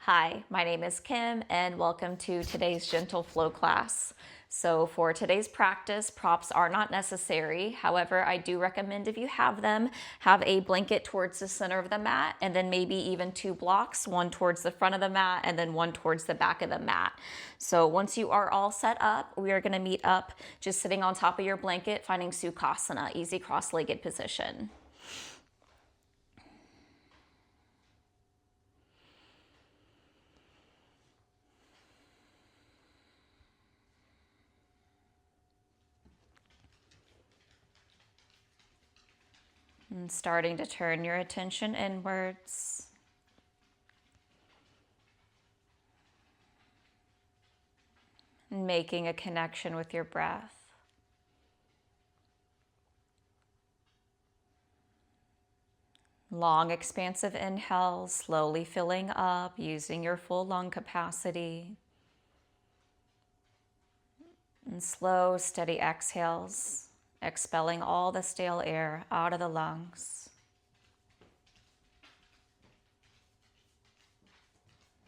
Hi, my name is Kim and welcome to today's gentle flow class. So for today's practice, props are not necessary. However, I do recommend if you have them, have a blanket towards the center of the mat and then maybe even two blocks, one towards the front of the mat and then one towards the back of the mat. So once you are all set up, we are gonna meet up just sitting on top of your blanket, finding Sukhasana, easy cross-legged position. And starting to turn your attention inwards. And making a connection with your breath. Long, expansive inhales, slowly filling up, using your full lung capacity. And slow, steady exhales, expelling all the stale air out of the lungs.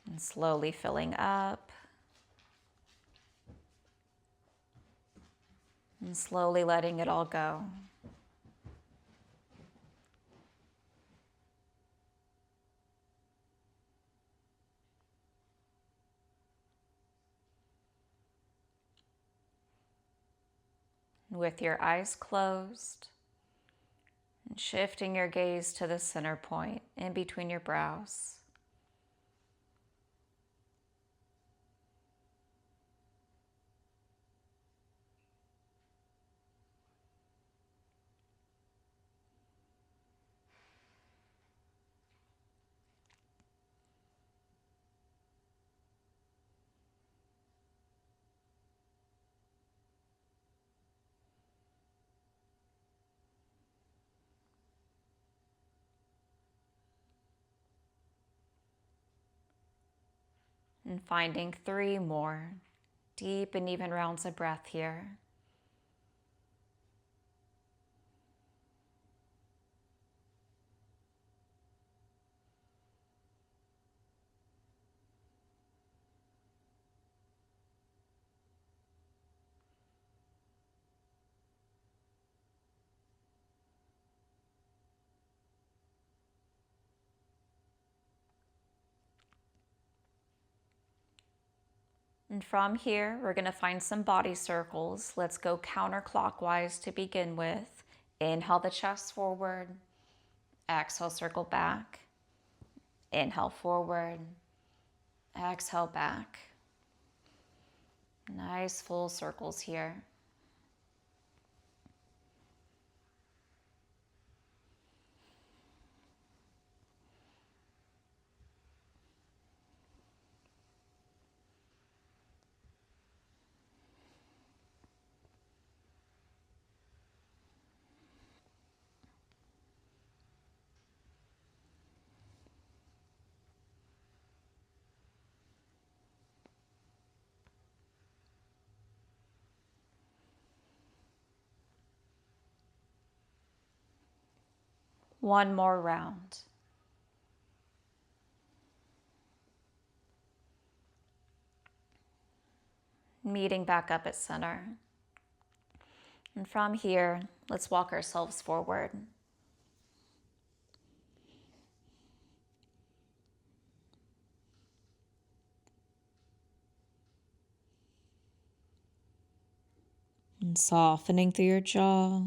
And slowly filling up. And slowly letting it all go. With your eyes closed, and shifting your gaze to the center point in between your brows. And finding 3 more deep and even rounds of breath here. And from here, we're going to find some body circles. Let's go counterclockwise to begin with. Inhale the chest forward. Exhale, circle back. Inhale forward. Exhale back. Nice full circles here. One more round. Meeting back up at center. And from here, let's walk ourselves forward. And softening through your jaw.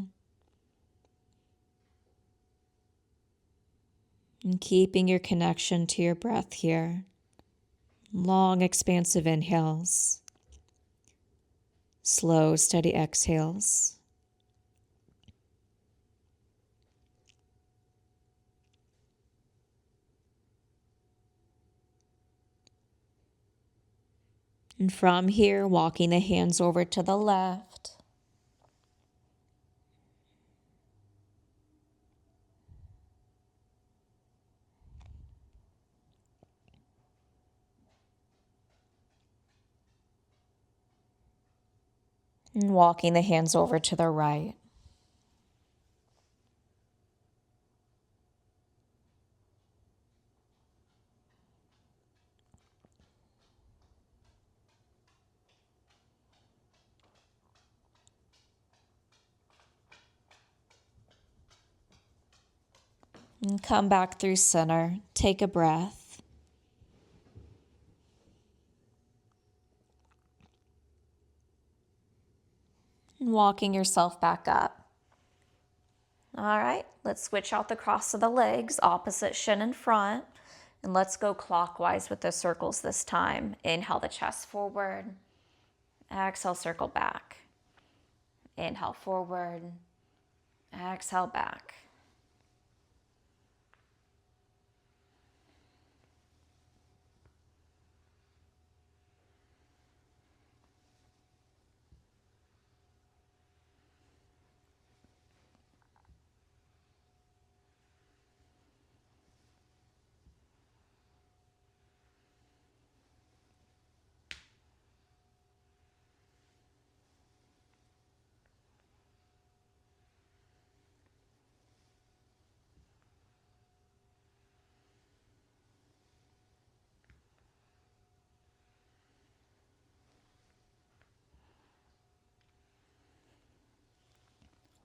And keeping your connection to your breath here. Long, expansive inhales. Slow, steady exhales. And from here, walking the hands over to the left. And walking the hands over to the right. And come back through center. Take a breath. And walking yourself back up. All right, let's switch out the cross of the legs, opposite shin in front. And let's go clockwise with the circles this time. Inhale the chest forward. Exhale, circle back. Inhale forward. Exhale back.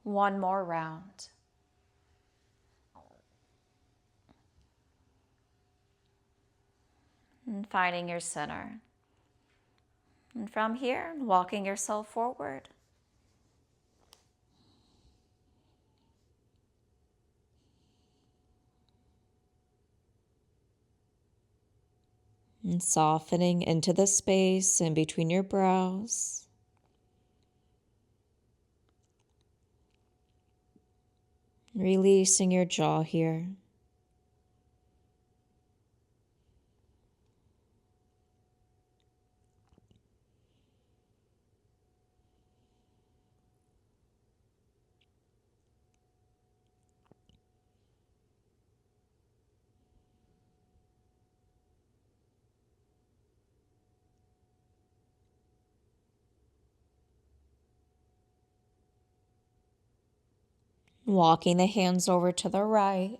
One more round. And finding your center. And from here, walking yourself forward. And softening into the space in between your brows. Releasing your jaw here. Walking the hands over to the right.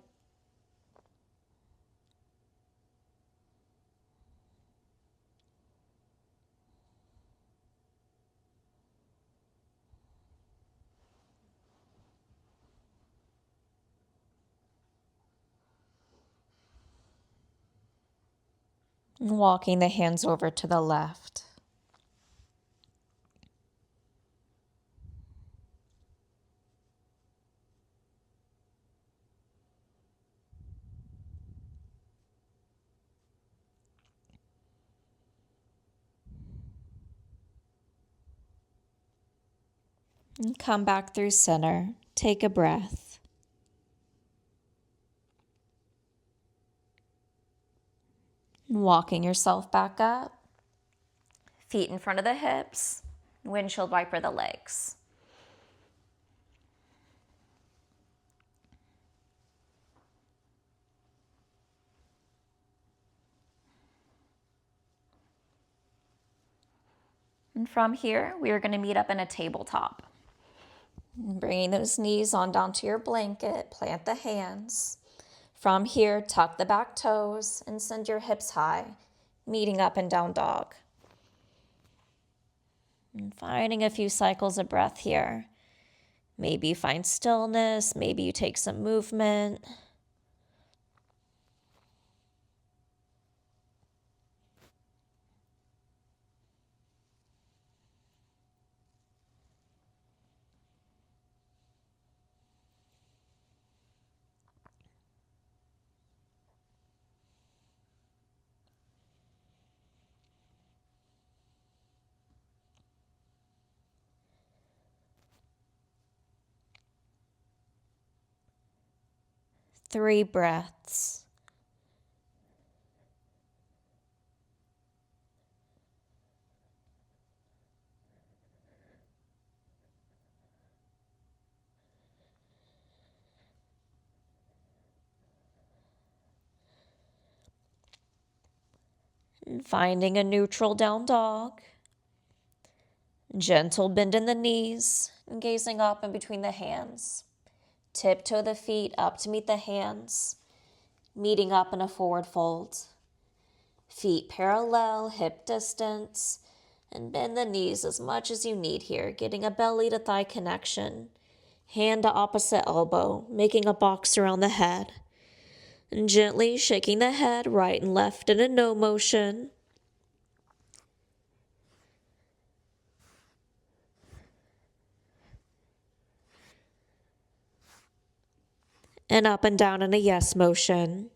And walking the hands over to the left. And come back through center. Take a breath. And walking yourself back up. Feet in front of the hips. Windshield wiper the legs. And from here, we are going to meet up in a tabletop. Bringing those knees on down to your blanket, plant the hands. From here, tuck the back toes and send your hips high, meeting up in down dog. And finding a few cycles of breath here. Maybe you find stillness, maybe you take some movement. Three breaths. And finding a neutral down dog. Gentle bend in the knees and gazing up in between the hands. Tiptoe the feet up to meet the hands, meeting up in a forward fold. Feet parallel, hip distance, and bend the knees as much as you need here, getting a belly to thigh connection. Hand to opposite elbow, making a box around the head. And gently shaking the head right and left in a no motion. And up and down in a yes motion.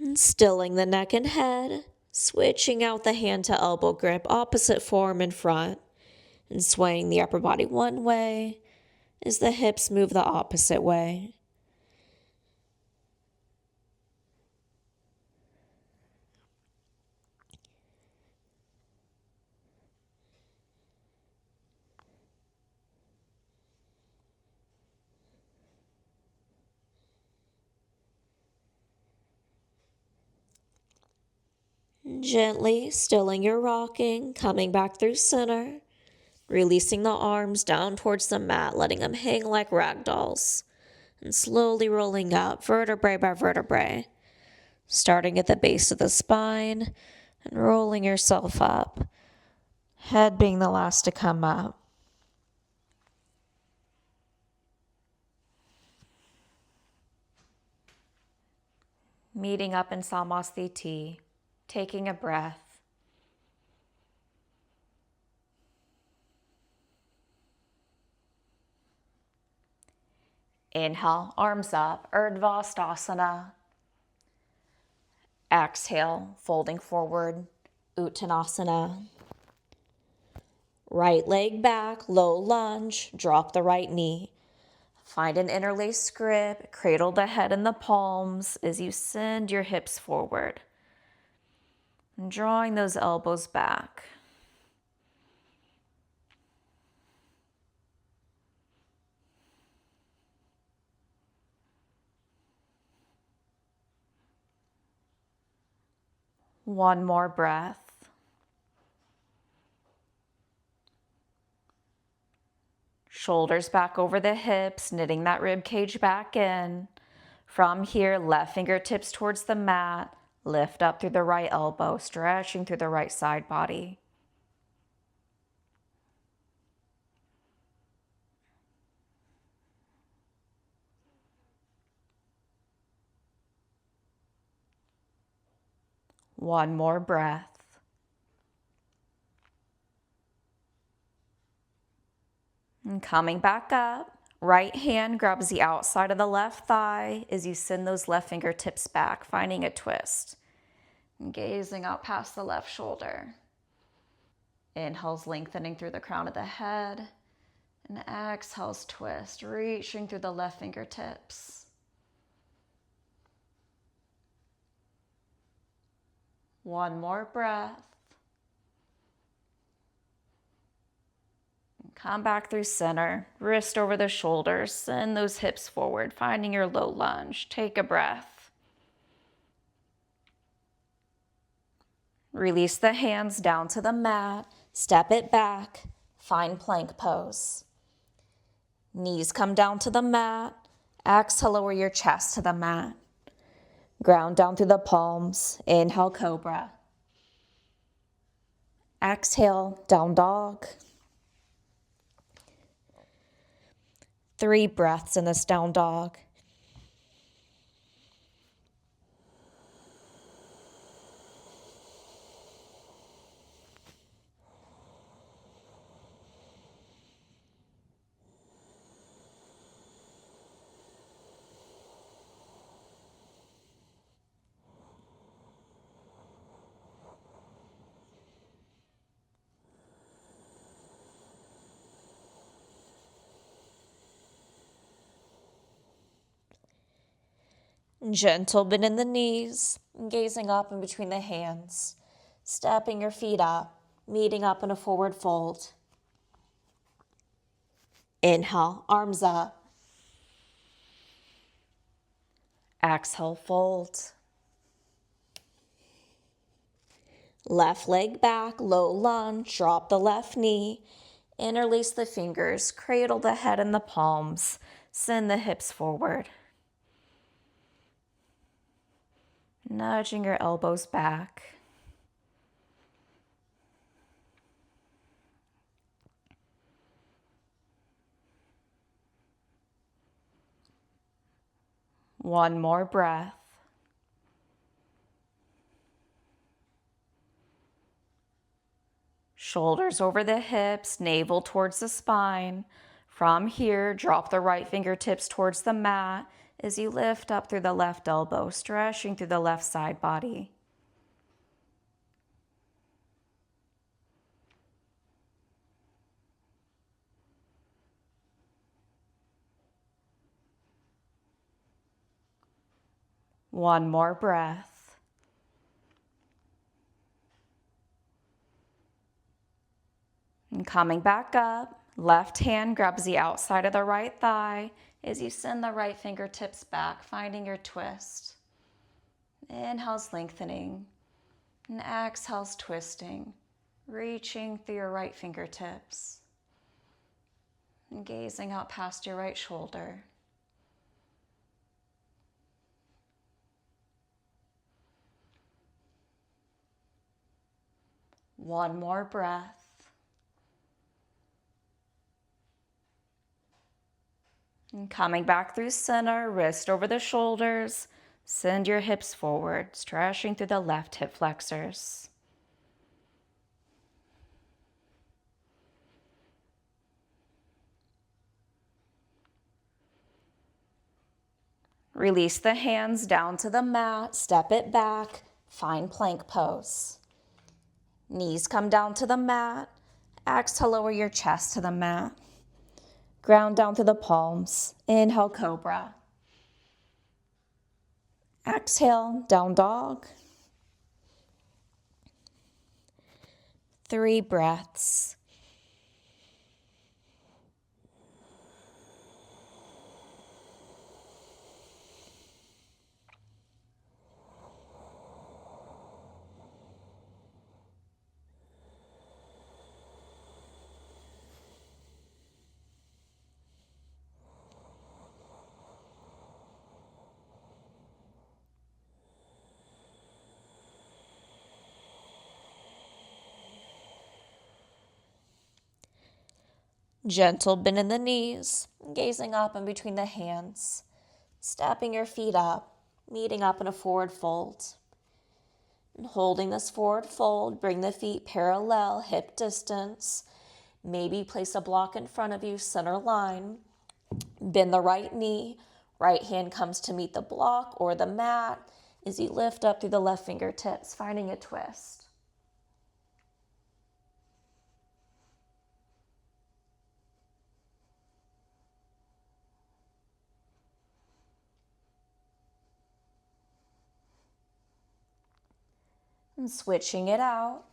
And stilling the neck and head, switching out the hand to elbow grip, opposite forearm in front, and swaying the upper body one way as the hips move the opposite way. Gently stilling your rocking, coming back through center, releasing the arms down towards the mat, letting them hang like rag dolls, and slowly rolling up vertebrae by vertebrae, starting at the base of the spine and rolling yourself up, head being the last to come up. Meeting up in Samasthiti, taking a breath. Inhale, arms up, Urdhva. Exhale, folding forward, Uttanasana. Right leg back, low lunge, drop the right knee. Find an interlaced grip, cradle the head in the palms as you send your hips forward. And drawing those elbows back. One more breath. Shoulders back over the hips, knitting that rib cage back in. From here, left fingertips towards the mat. Lift up through the right elbow, stretching through the right side body. One more breath. And coming back up, right hand grabs the outside of the left thigh as you send those left fingertips back, finding a twist. And gazing out past the left shoulder. Inhales lengthening through the crown of the head. And exhales twist, reaching through the left fingertips. One more breath. Come back through center, wrist over the shoulders, send those hips forward, finding your low lunge. Take a breath. Release the hands down to the mat, step it back, find plank pose. Knees come down to the mat, exhale, lower your chest to the mat. Ground down through the palms, inhale, cobra. Exhale, down dog. 3 breaths in this down dog. Gentle bend in the knees, gazing up in between the hands, stepping your feet up, meeting up in a forward fold. Inhale, arms up. Exhale, fold. Left leg back, low lunge, drop the left knee, interlace the fingers, cradle the head in the palms, send the hips forward. Nudging your elbows back. One more breath. Shoulders over the hips, navel towards the spine. From here, drop the right fingertips towards the mat as you lift up through the left elbow, stretching through the left side body. One more breath. And coming back up, left hand grabs the outside of the right thigh as you send the right fingertips back, finding your twist. Inhale's lengthening, and exhale's twisting, reaching through your right fingertips, and gazing out past your right shoulder. One more breath. And coming back through center, wrist over the shoulders, send your hips forward, stretching through the left hip flexors. Release the hands down to the mat, step it back, find plank pose. Knees come down to the mat, exhale, lower your chest to the mat. Ground down to the palms, inhale, cobra. Exhale, down dog. 3 breaths. Gentle bend in the knees, gazing up in between the hands, stepping your feet up, meeting up in a forward fold. And holding this forward fold, bring the feet parallel, hip distance. Maybe place a block in front of you, center line. Bend the right knee, right hand comes to meet the block or the mat as you lift up through the left fingertips, finding a twist. And switching it out.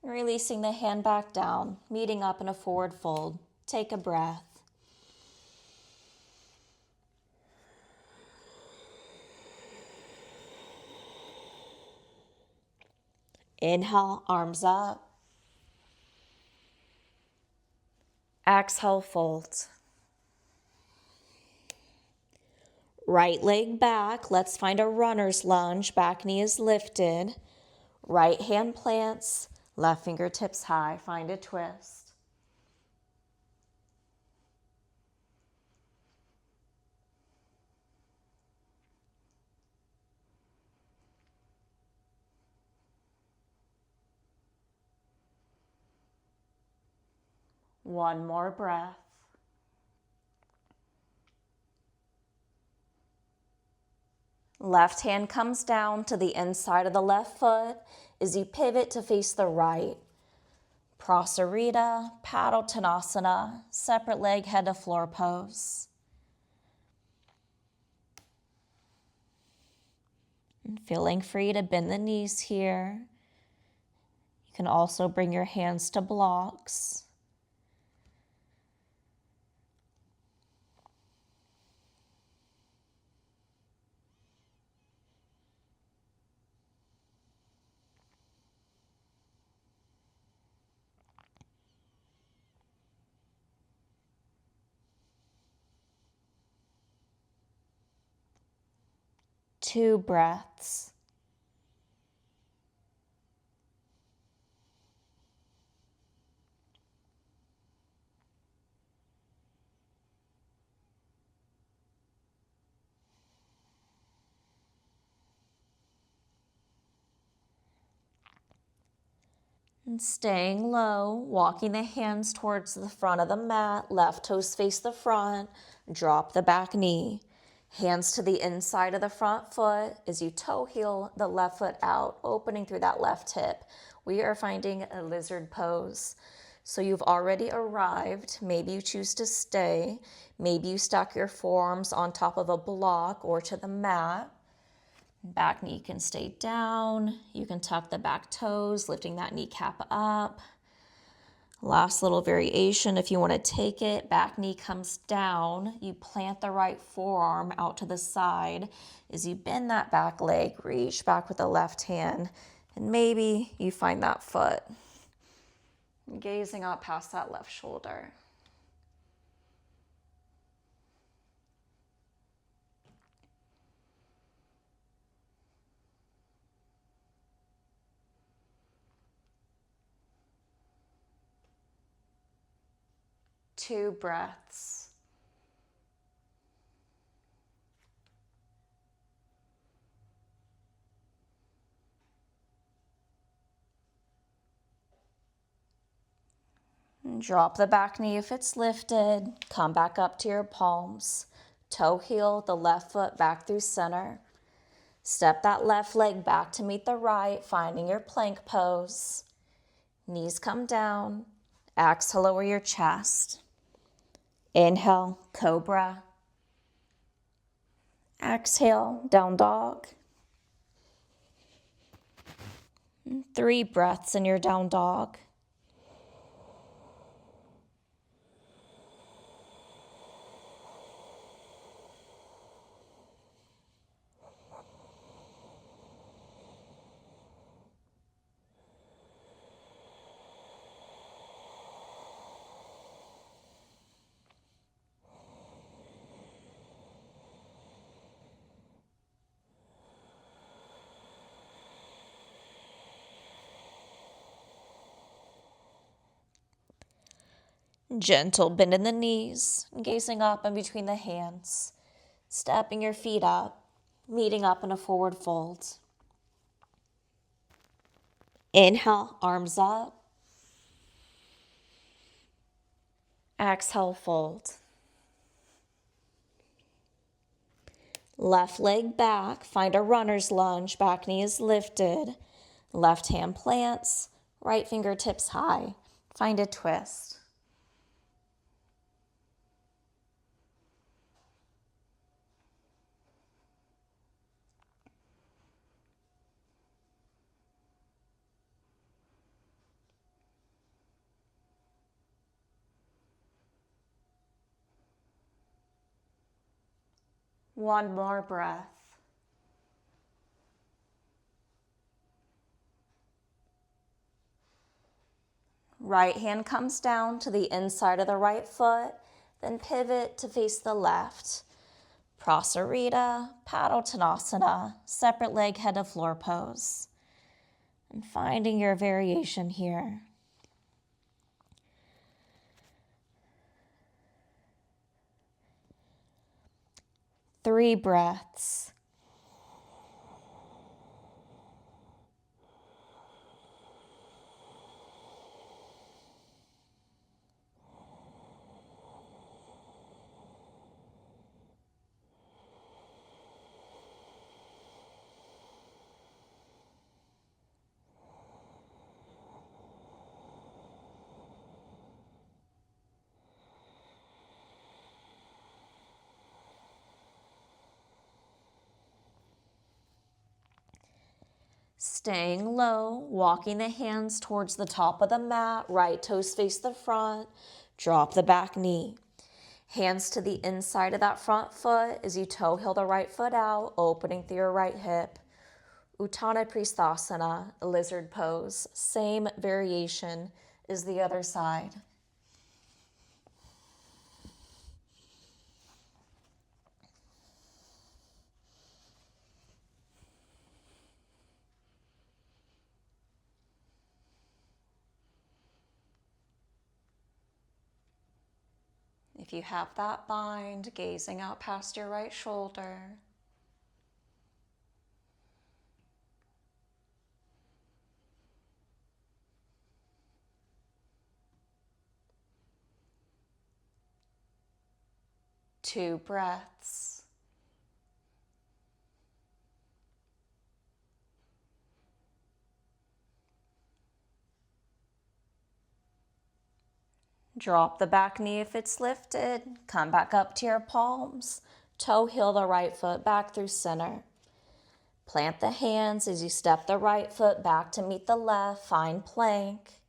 Releasing the hand back down, meeting up in a forward fold. Take a breath. Inhale, arms up. Exhale, fold. Right leg back. Let's find a runner's lunge. Back knee is lifted. Right hand plants. Left fingertips high. Find a twist. One more breath. Left hand comes down to the inside of the left foot as you pivot to face the right. Prasarita, Padottanasana, separate leg head to floor pose. And feeling free to bend the knees here. You can also bring your hands to blocks. 2 breaths. And staying low, walking the hands towards the front of the mat, left toes face the front, drop the back knee. Hands to the inside of the front foot as you toe heel the left foot out, opening through that left hip. We are finding a lizard pose. So you've already arrived. Maybe you choose to stay. Maybe you stack your forearms on top of a block or to the mat. Back knee can stay down. You can tuck the back toes, lifting that kneecap up. Last little variation, if you want to take it, back knee comes down. You plant the right forearm out to the side. As you bend that back leg, reach back with the left hand, and maybe you find that foot. Gazing up past that left shoulder. Two breaths. Drop the back knee if it's lifted. Come back up to your palms. Toe heel the left foot back through center. Step that left leg back to meet the right, finding your plank pose. Knees come down. Exhale, lower your chest. Inhale, cobra. Exhale, down dog. 3 breaths in your down dog. Gentle bend in the knees, gazing up in between the hands, stepping your feet up, meeting up in a forward fold. Inhale, arms up. Exhale, fold. Left leg back, find a runner's lunge, back knee is lifted. Left hand plants, right fingertips high. Find a twist. One more breath. Right hand comes down to the inside of the right foot, then pivot to face the left. Prasarita, Padottanasana, separate leg head to floor pose. And finding your variation here. Three breaths. Staying low, walking the hands towards the top of the mat, right toes face the front, drop the back knee. Hands to the inside of that front foot as you toe heel the right foot out, opening through your right hip. Uttana Pristhasana, lizard pose, same variation as the other side. If you have that bind, gazing out past your right shoulder. Two breaths. Drop the back knee if it's lifted. Come back up to your palms. Toe heel the right foot back through center. Plant the hands as you step the right foot back to meet the left. Find plank.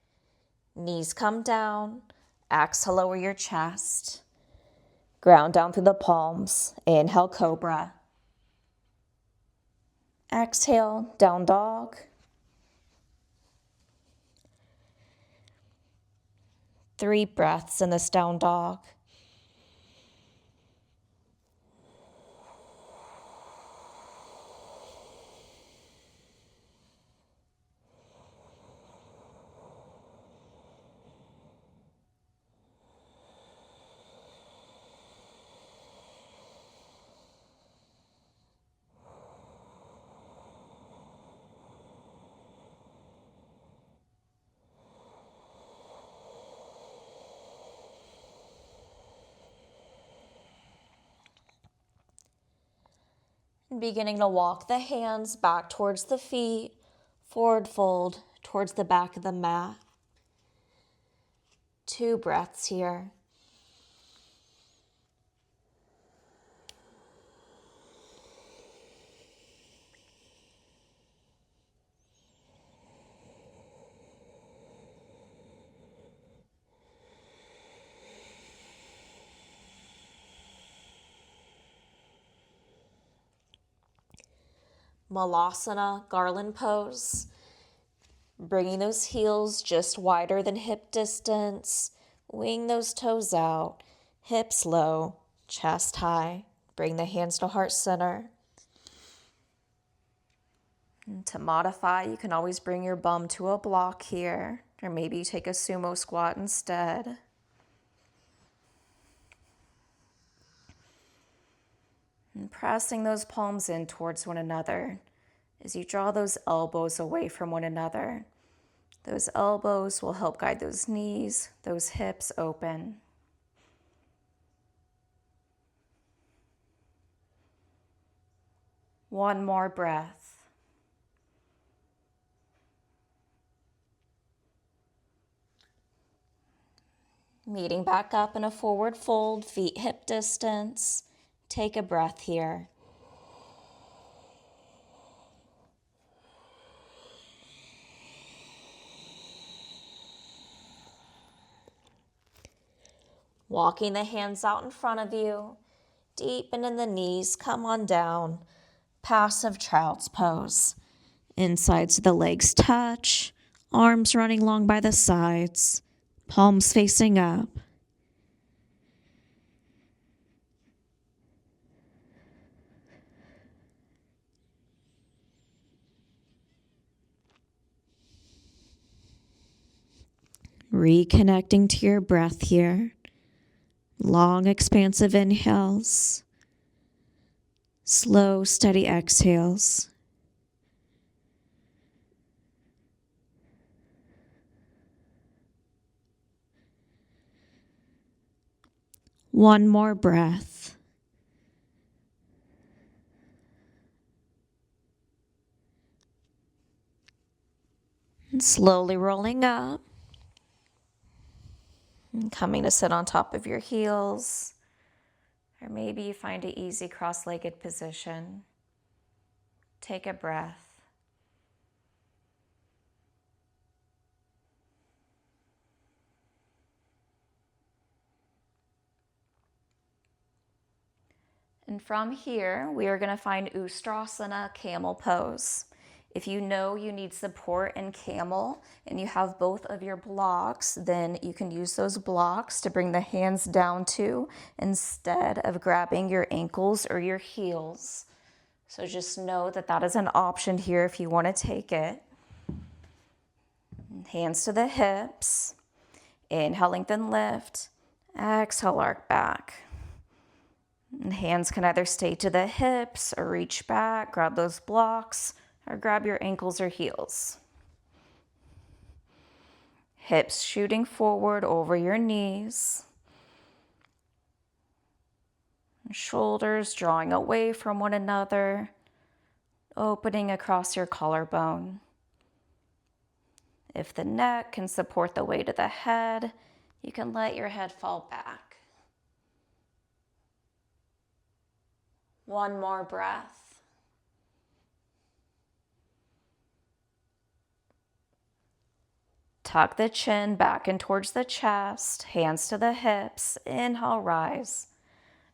Knees come down. Exhale, lower your chest. Ground down through the palms. Inhale, cobra. Exhale, down dog. 3 breaths in this down dog. Beginning to walk the hands back towards the feet, forward fold towards the back of the mat. 2 breaths here. Malasana, garland pose. Bringing those heels just wider than hip distance. Wing those toes out. Hips low, chest high. Bring the hands to heart center. And to modify, you can always bring your bum to a block here. Or maybe you take a sumo squat instead. And pressing those palms in towards one another as you draw those elbows away from one another. Those elbows will help guide those knees, those hips open. One more breath. Meeting back up in a forward fold, feet hip distance. Take a breath here. Walking the hands out in front of you. Deepen in the knees, come on down. Passive child's pose. Insides of the legs touch. Arms running long by the sides. Palms facing up. Reconnecting to your breath here. Long, expansive inhales. Slow, steady exhales. One more breath. And slowly rolling up. And coming to sit on top of your heels. Or maybe you find an easy cross-legged position. Take a breath. And from here, we are going to find Ustrasana, camel pose. If you know you need support in camel and you have both of your blocks, then you can use those blocks to bring the hands down to instead of grabbing your ankles or your heels. So just know that that is an option here if you want to take it. Hands to the hips. Inhale, lengthen, lift. Exhale, arc back. And hands can either stay to the hips or reach back, grab those blocks, or grab your ankles or heels. Hips shooting forward over your knees. Shoulders drawing away from one another, opening across your collarbone. If the neck can support the weight of the head, you can let your head fall back. One more breath. Tuck the chin back in towards the chest, hands to the hips. Inhale, rise.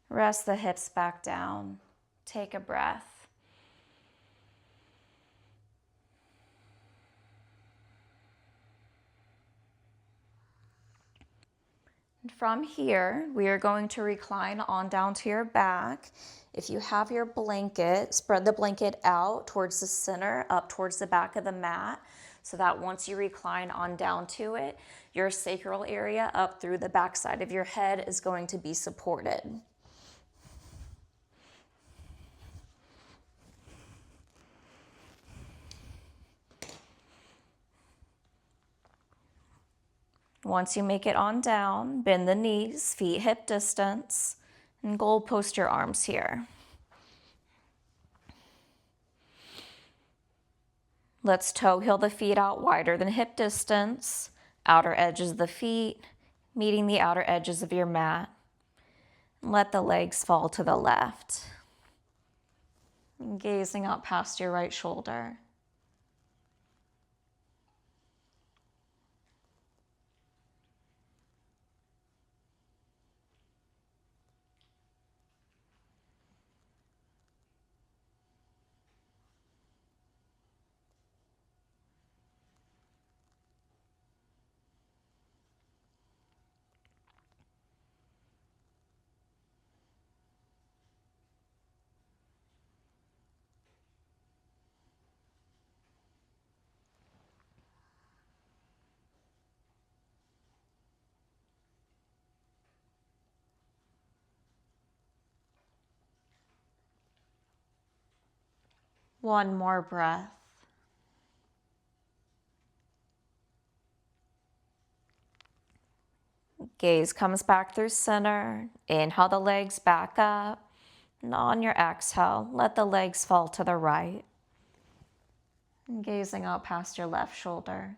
Rest the hips back down. Take a breath. And from here, we are going to recline on down to your back. If you have your blanket, spread the blanket out towards the center, up towards the back of the mat, so that once you recline on down to it, your sacral area up through the back side of your head is going to be supported. Once you make it on down, bend the knees, feet hip distance, and goal post your arms here. Let's toe heel the feet out wider than hip distance, outer edges of the feet, meeting the outer edges of your mat. Let the legs fall to the left. Gazing out past your right shoulder. One more breath. Gaze comes back through center. Inhale the legs back up. And on your exhale, let the legs fall to the right. And gazing out past your left shoulder.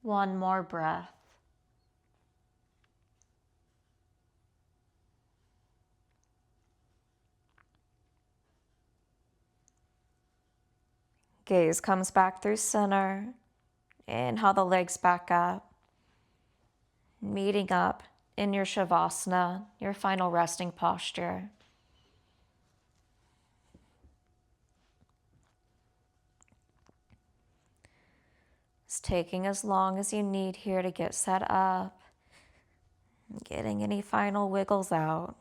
One more breath. Gaze comes back through center. Inhale the legs back up. Meeting up in your Shavasana, your final resting posture. It's taking as long as you need here to get set up. Getting any final wiggles out.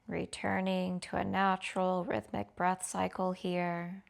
Returning to a natural rhythmic breath cycle here.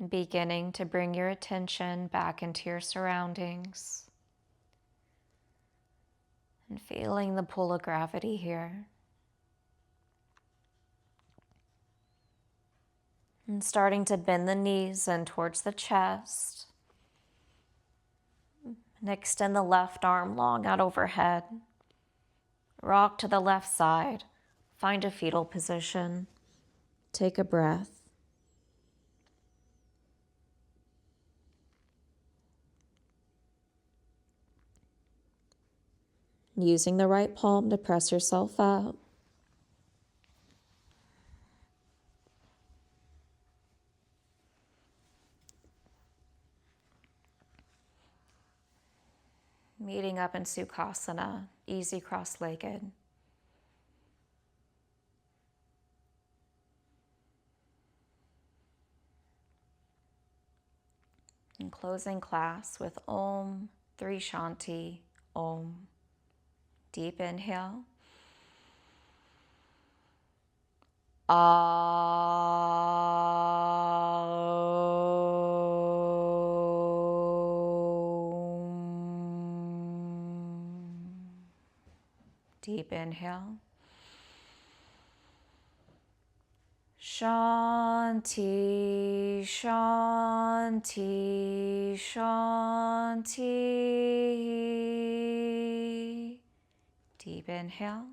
Beginning to bring your attention back into your surroundings and feeling the pull of gravity here. And starting to bend the knees in towards the chest. And extend the left arm long out overhead. Rock to the left side. Find a fetal position. Take a breath. Using the right palm to press yourself up. Meeting up in Sukhasana, easy cross-legged. And closing class with Om, 3 Shanti, Om. Deep inhale. Deep inhale. Shanti, Shanti, Shanti. Deep inhale.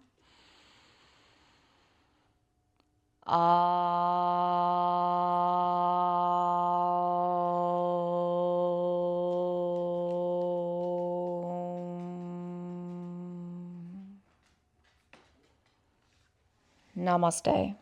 Namaste.